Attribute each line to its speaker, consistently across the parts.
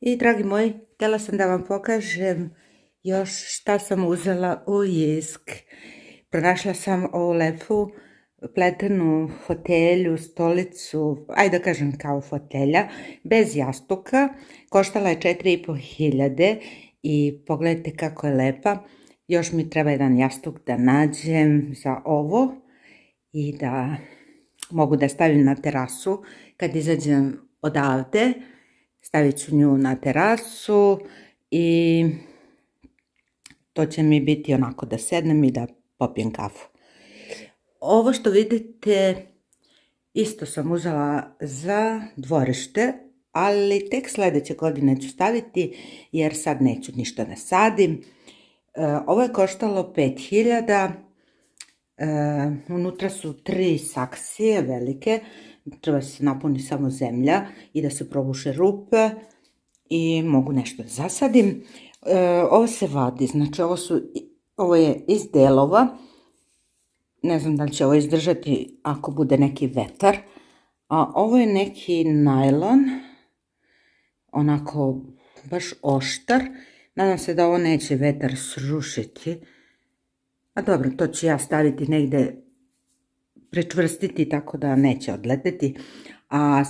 Speaker 1: I dragi moji, htjela sam da vam pokažem još šta sam uzela u Jisk. Pronašla sam ovu lepu pletenu fotelju, stolicu, ajde da kažem kao fotelja, bez jastuka. Koštala je 4.500 i pogledajte kako je lepa. Još mi treba jedan jastuk da nađem za ovo i da mogu da stavim na terasu kad izađem odavde. Stavit ću nju na terasu i to će mi biti onako da sednem i da popijem kafu. Ovo što vidite isto sam uzela za dvorište, ali tek sledeće godine ću staviti jer sad neću ništa da sadim. Ovo je koštalo 5.000, unutra su 3 saksije velike, treba se napuni samo zemlja i da se probuše rupe i mogu nešto da zasadim. Ovo se vadi, znači ovo je iz delova, ne znam da li će ovo izdržati ako bude neki vetar, a ovo je neki najlon, onako baš oštar, nadam se da ovo neće vetar srušiti, a dobro, to ću ja staviti negde, prečvrstiti tako da neće odleteti, a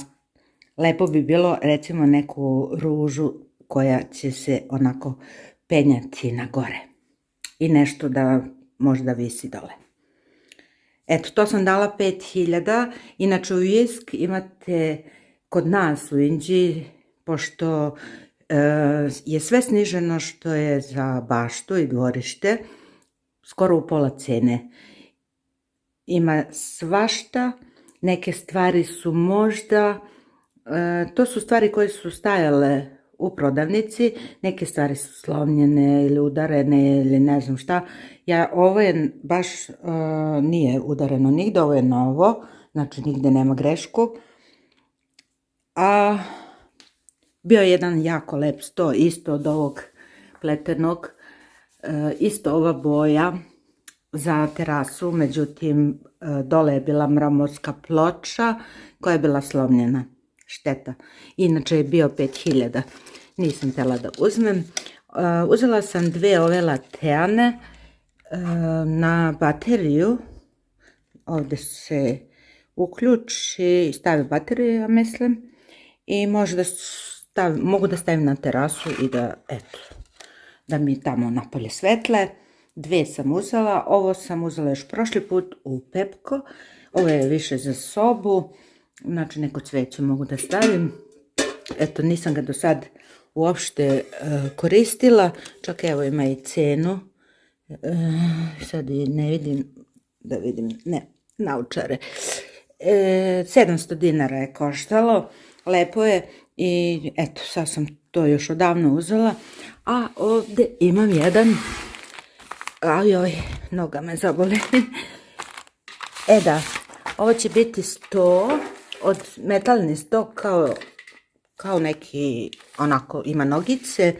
Speaker 1: lepo bi bilo recimo neku ružu koja će se onako penjati na gore i nešto da možda visi dole. Eto, to sam dala 5.000, inače u Jisk imate kod nas u Inđiji, pošto je sve sniženo što je za baštu i dvorište, skoro u pola cene. Ima svašta, neke stvari su možda, to su stvari koje su stajale u prodavnici, neke stvari su slomljene ili udarene ili ne znam šta. Ovo je baš nije udareno nigde, ovo je novo, znači nigde nema grešku. A bio je jedan jako lep sto, isto od ovog pletenog, isto ova boja za terasu, međutim dole je bila mramorska ploča koja je bila slomljena, šteta. Inače je bio 5.000, nisam htjela da uzmem. Uzela sam 2 ove lateane na bateriju, ovdje se uključi i stavi bateriju, ja mislim, i mogu da stavim na terasu i da, eto, da mi tamo napolje svetle. 2 sam uzela, ovo sam uzela još prošli put u Pepko, ovo je više za sobu, znači neko cveće mogu da stavim, eto nisam ga do sad uopšte koristila, čak evo ima i cenu, sad ne vidim, da vidim, ne, naučare, 700 dinara je koštalo, lepo je i eto sad sam to još odavno uzela, a ovdje imam jedan, ajoj, noga me zaboli. Da, ovo će biti sto, metalni sto kao neki, onako ima nogice,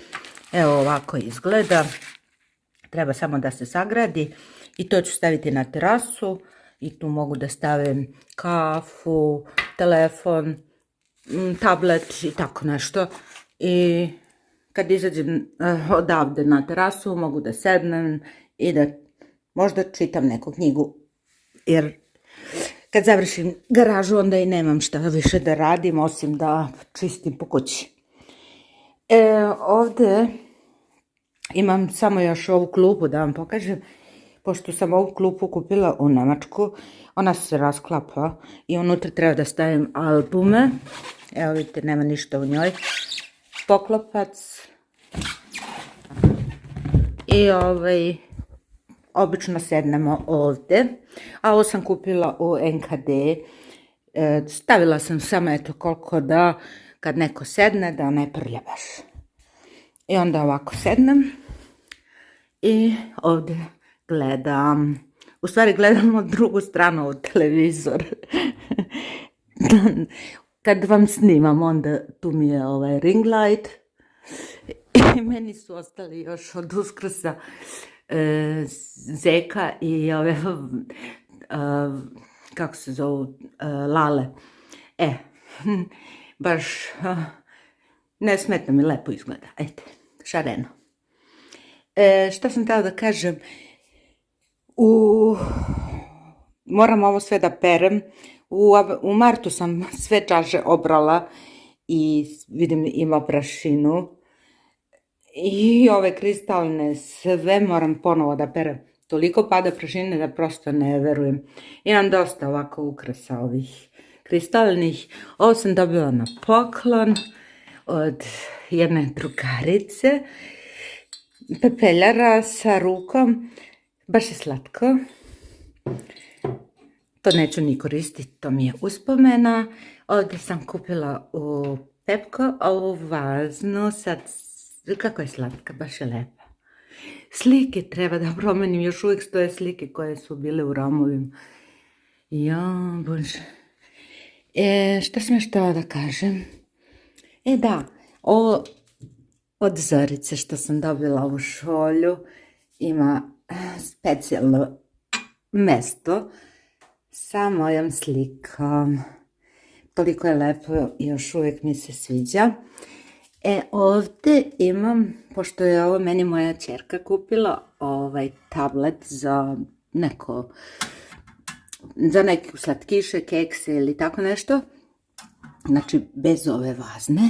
Speaker 1: evo ovako izgleda, treba samo da se sagradi i to ću staviti na terasu i tu mogu da stavim kafu, telefon, tablet i tako nešto i kad izađem odavde na terasu mogu da sednem i da možda čitam neku knjigu, jer kad završim garažu onda i nemam šta više da radim osim da čistim po kući. Ovdje imam samo još ovu klupu da vam pokažem, pošto sam ovu klupu kupila u Nemačku, ona se rasklapa i unutra treba da stavim albume, evo vidite nema ništa u njoj, poklopac i obično sednemo ovdje, a ovo sam kupila u NKD, stavila sam samo eto koliko da kad neko sedne da ne prlja baš. I onda ovako sednem i ovdje gledam, u stvari gledam od drugu stranu od televizor. Kad vam snimam onda tu mi je ovaj ring light i meni su ostali još od Uskrsa zeka i ove, kako se zovu, lale. Baš Ne smeta mi, lepo izgleda. Ete, šareno. Šta sam htjela da kažem? Moram ovo sve da perem. U martu sam sve čaše obrala i vidim ima prašinu. I ove kristalne sve moram ponovo da perem. Toliko pada prašine da prosto ne verujem. Imam dosta ovako ukrasa ovih kristalnih. Ovo sam dobila na poklon od jedne drugarice. Pepeljara sa rukom. Baš je slatko. To neću ni koristiti, to mi je uspomena. Ovdje sam kupila u Pepko ovu vaznu, sad, kako je slatka, baš je lepa. Slike treba da promenim, još uvijek stoje slike koje su bile u ramovima. Ja, bože. Šta sam još htjela da kažem? Da, ovo od Zorice što sam dobila u šolju ima specijalno mesto sa mojom slikom. Toliko je lepo i još uvijek mi se sviđa. Ovdje imam, pošto je ovo meni moja ćerka kupila, ovaj tablet za neke slatkiše, kekse ili tako nešto. Znači, bez ove vazne.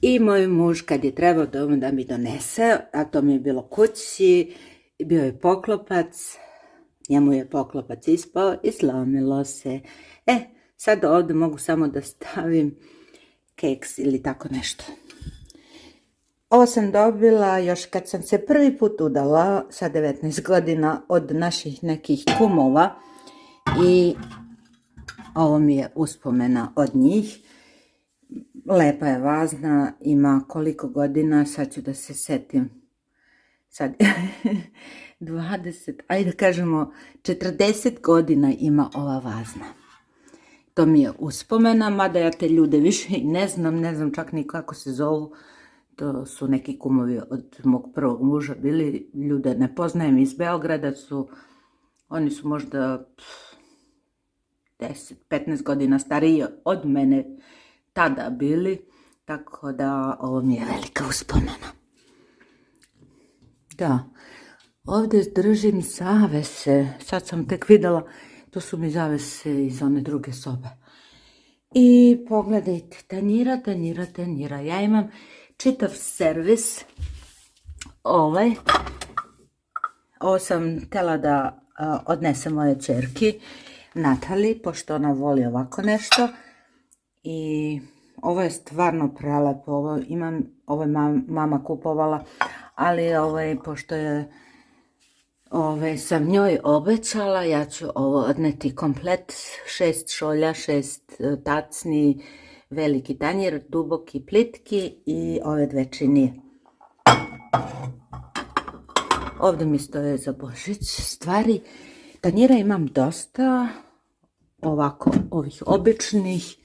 Speaker 1: I moj muž kad je trebao da mi donese, a to mi je bilo kući, bio je poklopac, njemu je poklopac ispao i slomilo se. Sad ovdje mogu samo da stavim keks ili tako nešto. Ovo sam dobila još kad sam se prvi put udala sa 19 godina od naših nekih kumova i ovo mi je uspomena od njih. Lepa je vazna, ima koliko godina, sad ću da se setim. Sad 20, ajde kažemo 40 godina ima ova vazna. To mi je uspomena, mada ja te ljude više i ne znam čak ni kako se zovu. To su neki kumovi od mog prvog muža bili, ljude ne poznajem, iz Beograda su, oni su možda 10-15 godina stariji od mene tada bili, tako da ovo mi je velika uspomena. Da, ovdje držim zavese, sad sam tek vidjela, to su mi zavese iz one druge sobe. I pogledajte, tanjira, ja imam čitav servis, ovo sam htjela da odnesem moje ćerki Natali, pošto ona voli ovako nešto. I ovo je stvarno prelepo, ovo je mama kupovala, ali pošto je sam njoj obećala, ja ću ovo odneti komplet, 6 šolja, 6 tacni, veliki tanjir, duboki, plitki i ove 2 činije. Ovdje mi stoje za Božić stvari, tanjira imam dosta, ovako ovih običnih,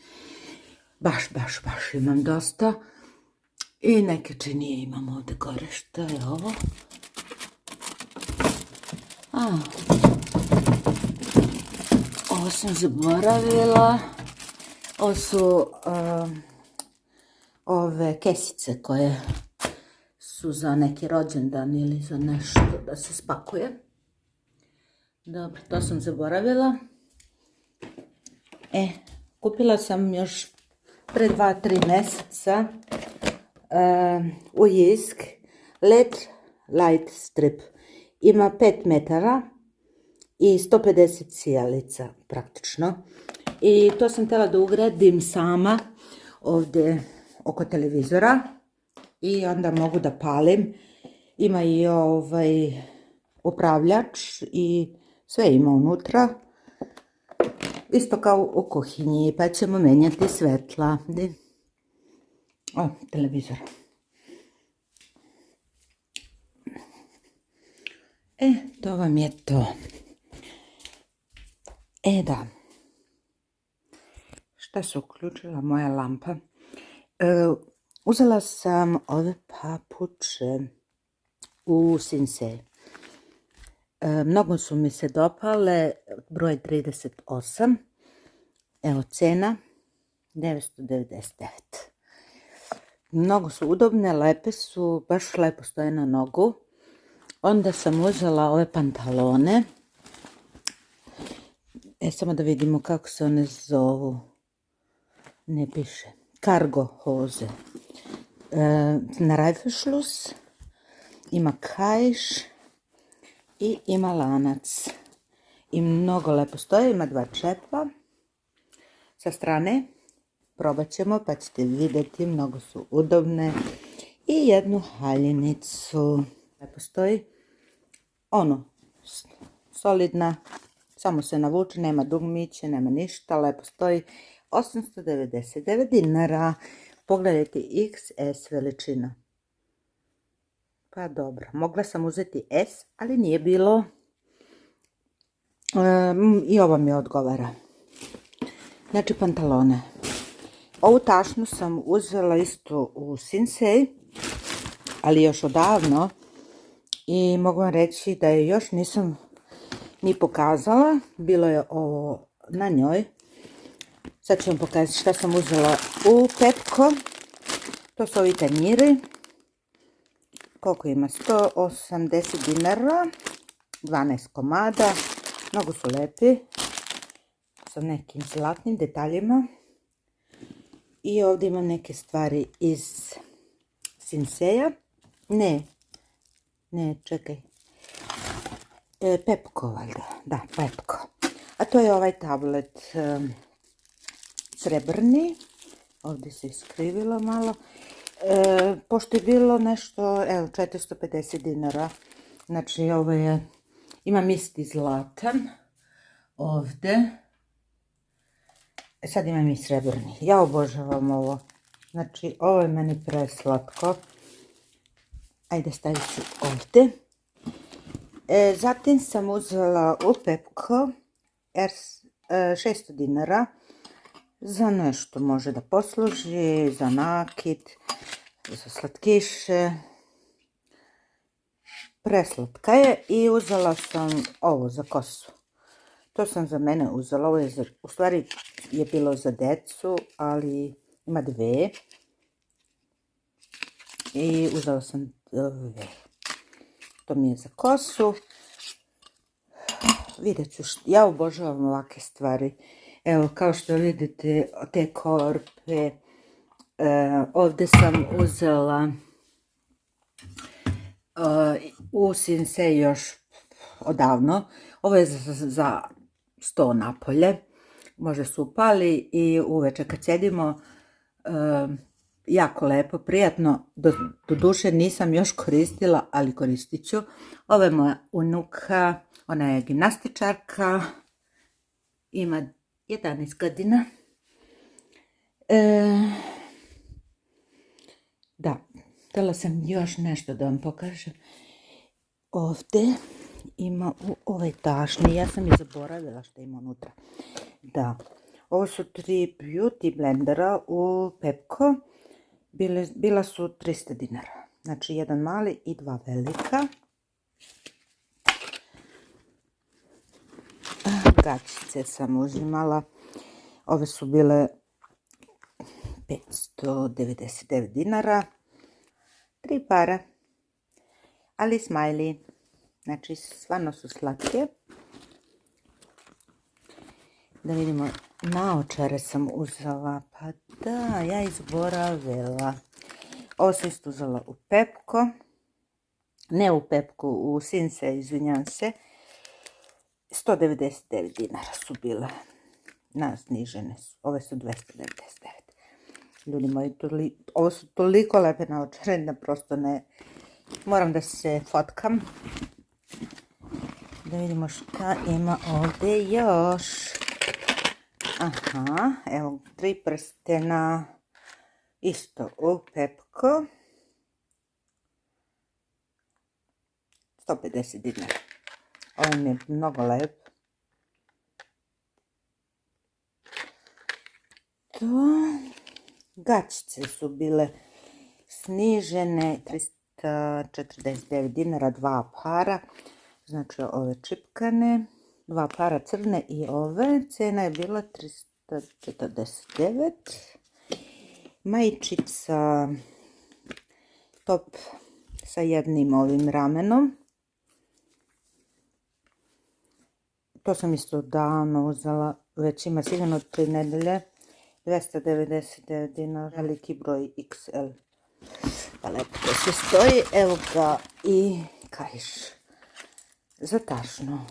Speaker 1: baš imam dosta i neke činije imam ovdje gore. Što je ovo? Ovo sam zaboravila. Ovo su ove kesice koje su za neki rođendan ili za nešto da se spakuje. Dobro, to sam zaboravila. Kupila sam još pre 2-3 mjeseca u Jisk LED light strip. Ima 5 metara i 150 sijalica praktično. I to sam htjela da ugradim sama ovdje oko televizora i onda mogu da palim. Ima i upravljač i sve ima unutra. Isto kao u kuhinji, pa ćemo menjati svetla. Televizor. To vam je to. Da. Šta se uključila moja lampa? Uzela sam ove papuče u Sinsay. Mnogo su mi se dopale, broj 38. Evo cena, 999. Mnogo su udobne, lepe su, baš lepo stoje na nogu. Onda sam uzela ove pantalone. Samo da vidimo kako se one zovu. Ne piše. Cargo hoze. Na Reißverschluss. Ima kaiš i ima lanac. I mnogo lepo stoje, ima 2 čepa. Sa strane probat ćemo pa ćete vidjeti, mnogo su udobne. I jednu haljinicu. Lepo stoji. Solidna. Samo se navuče, nema dugmiće, nema ništa. Lepo stoji. 899 dinara. Pogledajte XS veličina. Pa dobro, mogla sam uzeti S, ali nije bilo. I ovo mi odgovara. Znači pantalone. Ovu tašnu sam uzela isto u Sinsay, ali još odavno. I mogu vam reći da je još nisam ni pokazala. Bilo je ovo na njoj. Sad ću vam pokazati šta sam uzela u Pepko. To su ovi tanjiri. Koliko ima? 180 dinara. 12 komada. Mnogo su lepi. Sa nekim zlatnim detaljima. I ovdje imam neke stvari iz Sinsaya. Ne, čekaj. Pepko, valjda. Da, Pepko. A to je ovaj tablet srebrni. Ovdje se iskrivilo malo. Pošto je bilo nešto, evo, 450 dinara. Znači, ovo je, imam isti zlatan. Ovdje. Sad imam i srebrni. Ja obožavam ovo. Znači, ovo je meni preslatko. Ajde, stavit ću ovdje. Zatim sam uzela u Pepko 600 dinara. Za nešto može da posluži, za nakit, za slatkiše. Preslatka je i uzela sam ovo za kosu. To sam za mene uzela, ovo je u stvari je bilo za decu, ali ima 2. I uzela sam 2. To mi je za kosu. Vidjet ću, ja obožavam ovakve stvari. Evo, kao što vidite, te korpe. Ovdje sam uzela u Sinsay još odavno. Ovo je za sto napolje. Može se upali i uveče kad sjedimo, jako lepo, prijatno. Doduše nisam još koristila, ali koristit ću. Ovo je moja unuka, ona je gimnastičarka, ima 11 godina. Da, htjela sam još nešto da vam pokažem. Ovdje ima u ovoj tašni, ja sam je zaboravila što ima unutra. Da, ovo su 3 beauty blendera u Pepko. Bila su 300 dinara. Znači, jedan mali i 2 velika. Gačice sam uzimala. Ove su bile 599 dinara. 3 para. Ali smiley. Znači, stvarno su slatke. Da vidimo, naočare sam uzela. Pa da, ja izboravila. Ovo sam isto uzela u Pepko. Ne u Pepko, u Sinsay, izvinjam se. 199 dinara su bile. Snižene su. Ove su 299. Ljudi moji, ovo su toliko lepe naočare da prosto ne... Moram da se fotkam. Da vidimo šta ima ovdje još. Aha, evo 3 prstena. Isto u Pepko. 150 dinara. Ovo mi je mnogo lep. To... Gačice su bile snižene. 349 dinara, 2 para. Znači ove čipkane. 2 para crne i ove. Cena je bila 349. Majčica top sa jednim ovim ramenom. To sam isto davno uzela, već ima sigurno 3 nedelje. 299 dinara, veliki broj XL. Pa lepo to sve stoji. Evo ga i kaiš za tašno.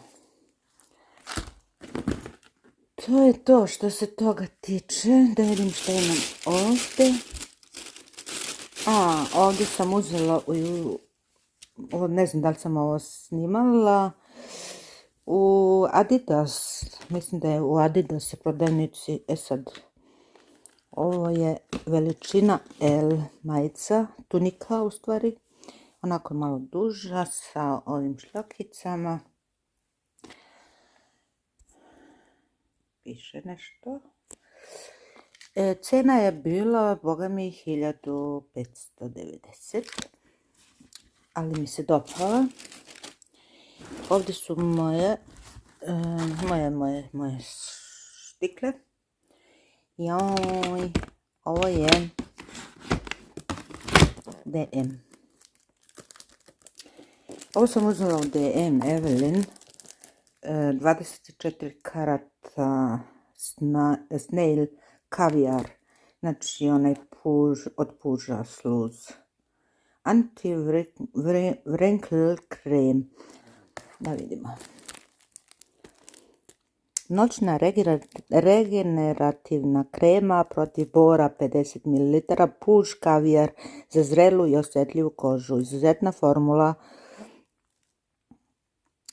Speaker 1: To je to što se toga tiče. Da vidim što imam ovdje. Ovdje sam uzela ne znam da li sam ovo snimala, u Adidas, mislim da je u Adidas prodavnici. Sad, ovo je veličina L majica, tunika u stvari, onako malo duža sa ovim šljokicama. Piše nešto. Cena je bila, boga mi, 1590, ali mi se dopala. Ovdje su moje štikle. Joj, ovo je DM. Ovo sam uzela u DM Evelyn, 24 karata snail kavijar, znači onaj od puža sluz. Anti-wrinkle krem. Da vidimo. Noćna regenerativna krema protiv bora 50 ml, puž kavijar za zrelu i osjetljivu kožu.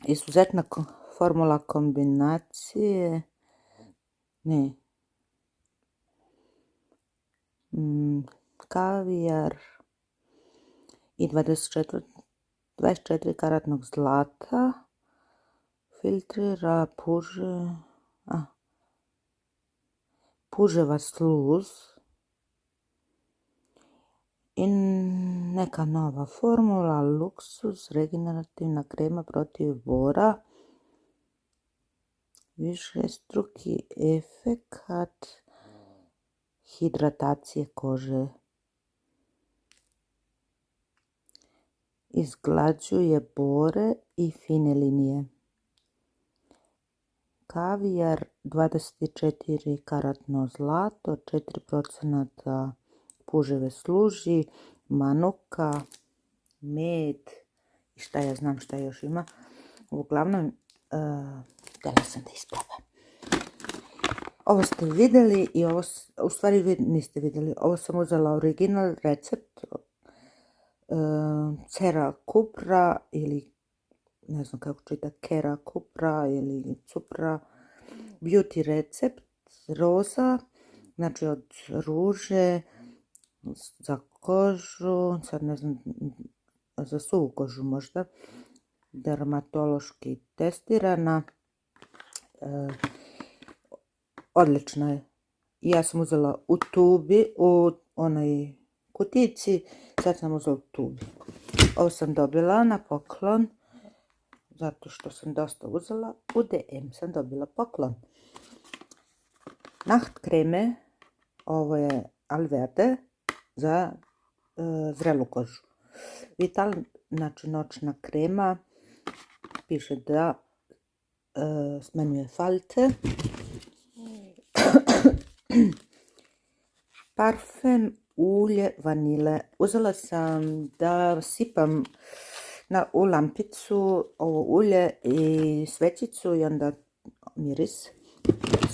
Speaker 1: Izuzetna formula kombinacije. Kavijar i 24 karatnog zlata. Filtrira puževa sluz i neka nova formula Luxus regenerativna krema protiv bora, višestruki efekat hidratacije kože, izglađuje bore i fine linije. Kavijar 24 karatno zlato, 4% puževe služi, manuka, med i šta ja znam šta još ima. Uglavnom, htjela sam da isprobam. Ovo ste vidjeli i ovo, u stvari vi niste vidjeli, ovo sam uzela original recept Cera Kupra ili ne znam kako čita, Kera Kupra ili Cupra, beauty recept, roza, znači od ruže za kožu, sad ne znam, za suvu kožu možda, dermatološki testirana, odlična je. Ja sam uzela u tubi, u onoj kutici, sad sam uzela u tubi. Ovo sam dobila na poklon, zato što sam dosta uzela, u DM sam dobila poklon. Nacht kreme, ovo je Alverde za zrelu kožu. Vital, znači noćna krema, piše da smanjuje falte. Parfem, ulje, vanile. Uzela sam da sipam u lampicu ovo ulje i svećicu i onda miris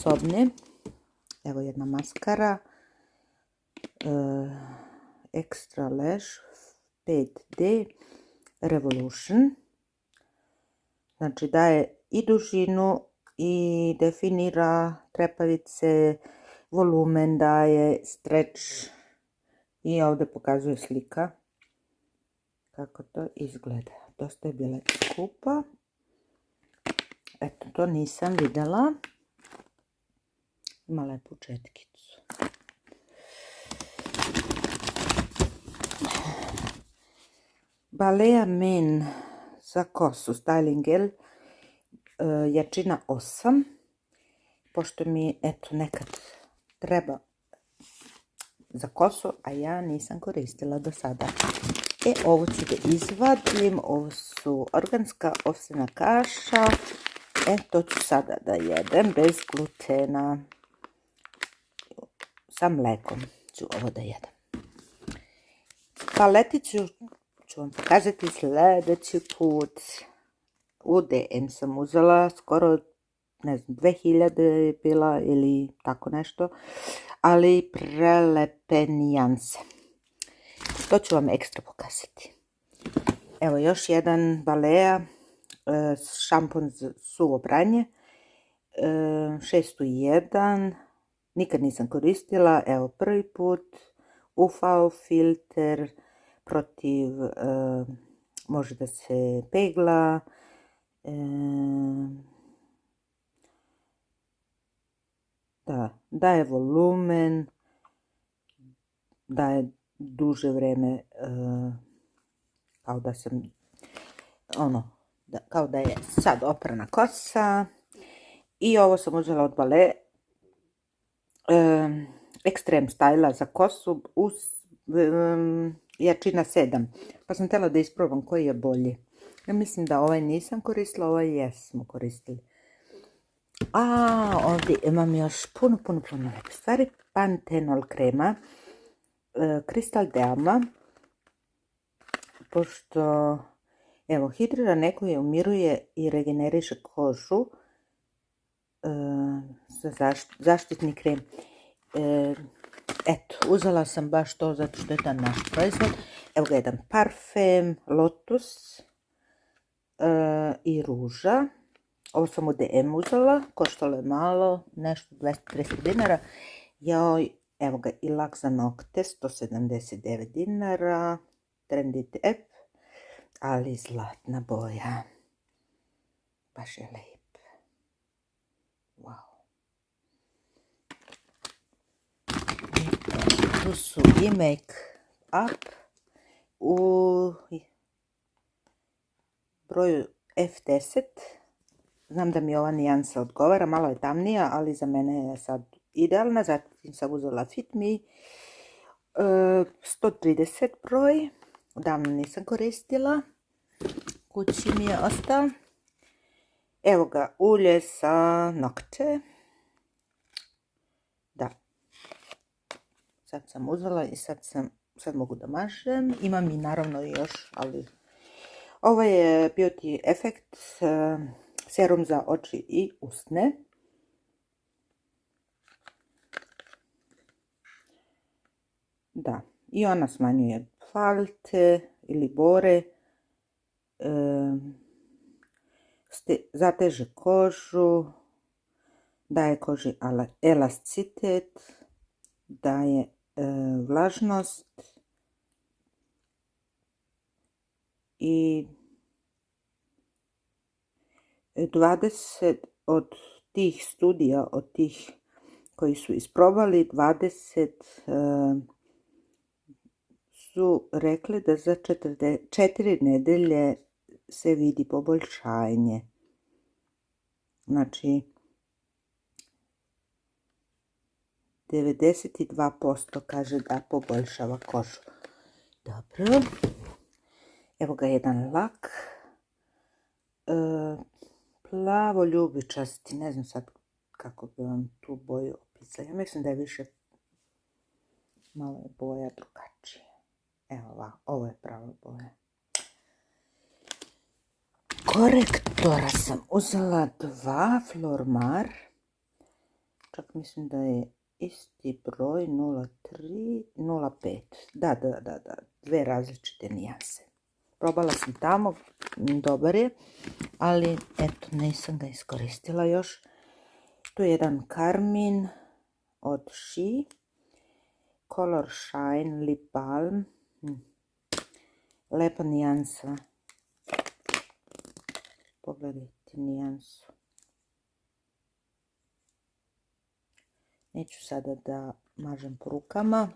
Speaker 1: sobni. Evo jedna maskara, Extra Lash 5D Revolution. Znači daje i dužinu i definira trepavice, volumen daje, stretch i ovdje pokazuje slika kako to izgleda. Dosta je bila skupa. Eto, to nisam vidjela. Ima lepu četkicu. Balea Men za kosu, styling gel, jačina 8. Pošto mi, eto, nekad treba za kosu, a ja nisam koristila do sada. Ovo ću da izvadim, ovo su organska ovsena kaša. To ću sada da jedem bez glutena. Sa mlekom ću ovo da jedem. Paletiću ću vam pokazati sljedeći put. U DM sam uzela skoro, ne znam, 2000 je bila ili tako nešto, ali prelepe nijanse. To ću vam ekstra pokazati. Evo još jedan Balea, šampon za suvo pranje, 601, nikad nisam koristila, evo prvi put, UV filter, protiv, može da se pegla, daje volumen, daje duže vreme, kao da sam, kao da je sad oprana kosa. I ovo sam uzela od Balea, Extreme Styla za kosu, jačina 7, pa sam htjela da isprobam koji je bolji. Ja mislim da ovaj nisam koristila, ovaj jesmo koristili. Ovdje imam još puno lepih stvari. Pantenol krema, Crystal Derma, pošto, evo, hidrira nekoje, umiruje i regeneriše kožu, za zaštitni krem. Uzela sam baš to zato što je to naš proizvod. Evo ga jedan parfem, Lotus i ruža. Ovo sam u DM uzela, koštalo je malo, nešto 230 dinara. Evo ga i lak za nokte, 179 dinara, Trendy App, ali zlatna boja. Baš je lep. Wow. Tu su i make up u broju F10. Znam da mi ova nijansa odgovara, malo je tamnija, ali za mene je sad idealna. Zatim sam uzela Fit Me, 130 broj, davno nisam koristila, kući mi je ostao. Evo ga, ulje za nokte. Da. Sad sam uzela i sad mogu da mažem. Imam i naravno još, ali ovo je Beauty Effect serum za oči i usne. Da, i ona smanjuje falte ili bore, zateže kožu, daje koži elasticitet, daje vlažnost i 20 od tih studija, od tih koji su isprobali, 20 su rekli da za 4 nedelje se vidi poboljšanje. Znači, 92% kaže da poboljšava kožu. Dobro. Evo ga jedan lak. Plavo ljubičasti, ne znam sad kako bi vam tu boju opisala. Ja mislim da je više, malo je boja drugačija. Evo ovo je prava boja. Korektora sam uzela 2 Flormar. Čak mislim da je isti broj 03, 05. Da, 2 različite nijanse. Probala sam tamo, dobar je, ali eto, nisam ga iskoristila još. Tu je jedan Carmin od She, Color Shine Lip Balm. Lepa nijansa. Pogledajte nijansu. Neću sada da mažem po rukama.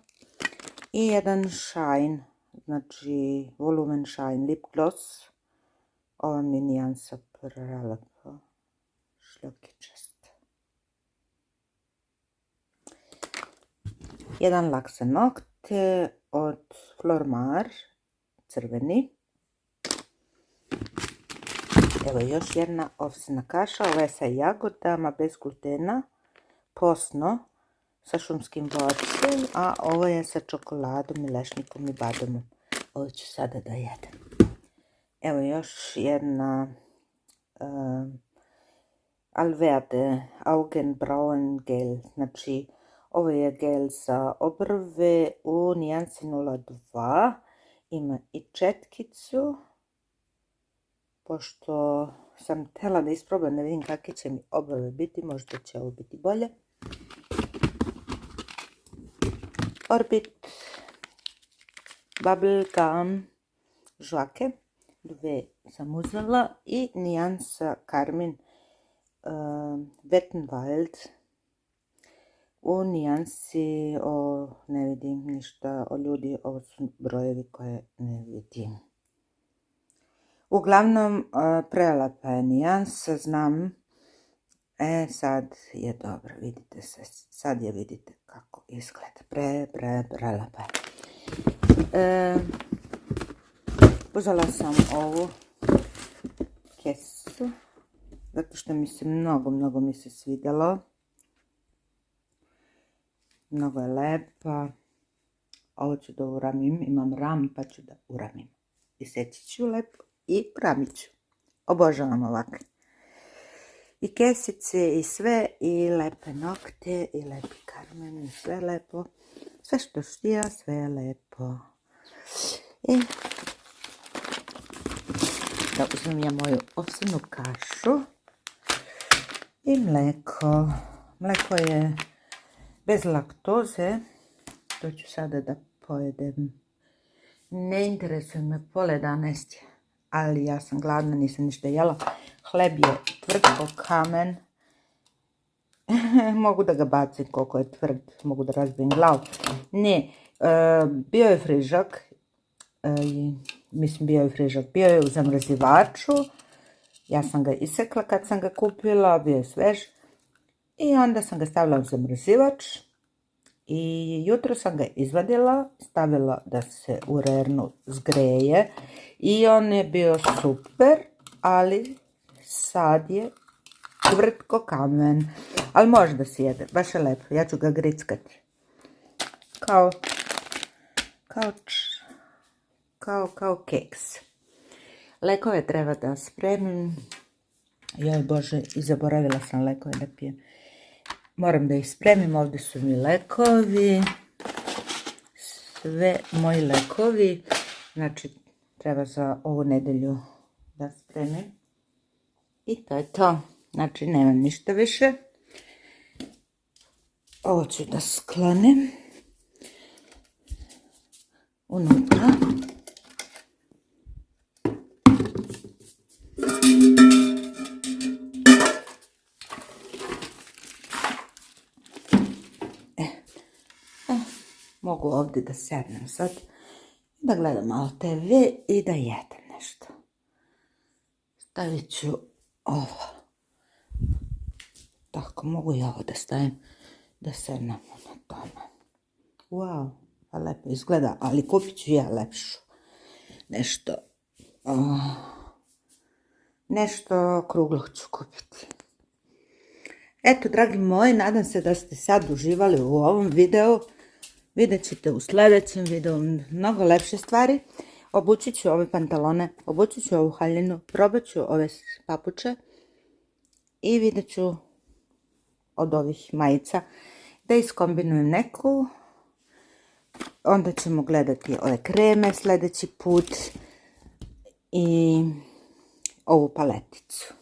Speaker 1: I jedan Shine, znači Volumen Shine Lip Gloss. Ova mi nijansa prelepa, šljokičasta. jedan lak za nokte od Flormar, crveni. Evo još jedna ovsena kaša, ova je sa jagodama, bez glutena, posno, sa šumskim voćem, a ovo je sa čokoladom i lešnikom i bademom. Ovo ću sada da jedem. Evo još jedna Alverde Augenbrauen gel, znači ovo je gel za obrve u nijansi 02, ima i četkicu, pošto sam htjela da isprobam, da vidim kakve će mi obrve biti, možda će ovo biti bolje. Orbit Bubble Gum žvake, dve sam uzela i nijansa Carmin Wettenwald u nijansi ne vidim ništa o ljudi, ovo su brojevi koje ne vidim. Uglavnom, prelepa je nijansa, znam. Sad je dobro, vidite se, sad je vidite kako izgleda, prelepa je. Uzela sam ovu kesu, zato što mi se mnogo mi se svidjelo. Mnogo je lepa. Ovo ću da uramim, imam ram pa ću da uramim. Iseći ću lepo i uramit ću. Obožavam ovakve. I kesice i sve, i lepe nokte, i lepi karmen, i sve lepo. Sve što štija, sve je lepo. I da uzmem ja moju ovsenu kašu i mleko. Mleko je bez laktoze, to ću sada da pojedem. Ne interesuje me, pola 11 je, ali ja sam gladna, nisam ništa jela. Hleb je tvrd ko kamen. Mogu da ga bacim koliko je tvrd, mogu da razbijem glavu. Ne, bio je frižak, bio je u zamrzivaču. Ja sam ga isekla kad sam ga kupila, bio je svež. I onda sam ga stavila u zamrzivač i jutro sam ga izvadila, stavila da se u rernu zgreje i on je bio super, ali sad je tvrd ko kamen, ali može da se jede, baš je lepo, ja ću ga grickati kao keks. Lekove treba da spremim. Joj Bože, i zaboravila sam lekove da pijem. Moram da ih spremim, ovdje su mi lekovi. Sve moji lekovi. Znači, treba za ovu nedelju da spremim. I to je to. Znači, nemam ništa više. Ovo ću da sklonim unutra. Mogu ovdje da sednem sad, da gledam malo TV i da jedem nešto. Stavit ću ovo. Tako, mogu i ovo da stavim, da sednem na tome. Wow, pa lepo izgleda, ali kupit ću ja lepšu. Nešto okruglo ću kupiti. Eto, dragi moji, nadam se da ste sad uživali u ovom videu. Vidjet ćete u sljedećem videu mnogo lepše stvari. Obučit ću ove pantalone, obučit ću ovu haljinu, probat ću ove papuče i vidjet ću od ovih majica da iskombinujem neku. Onda ćemo gledati ove kreme sljedeći put i ovu paleticu.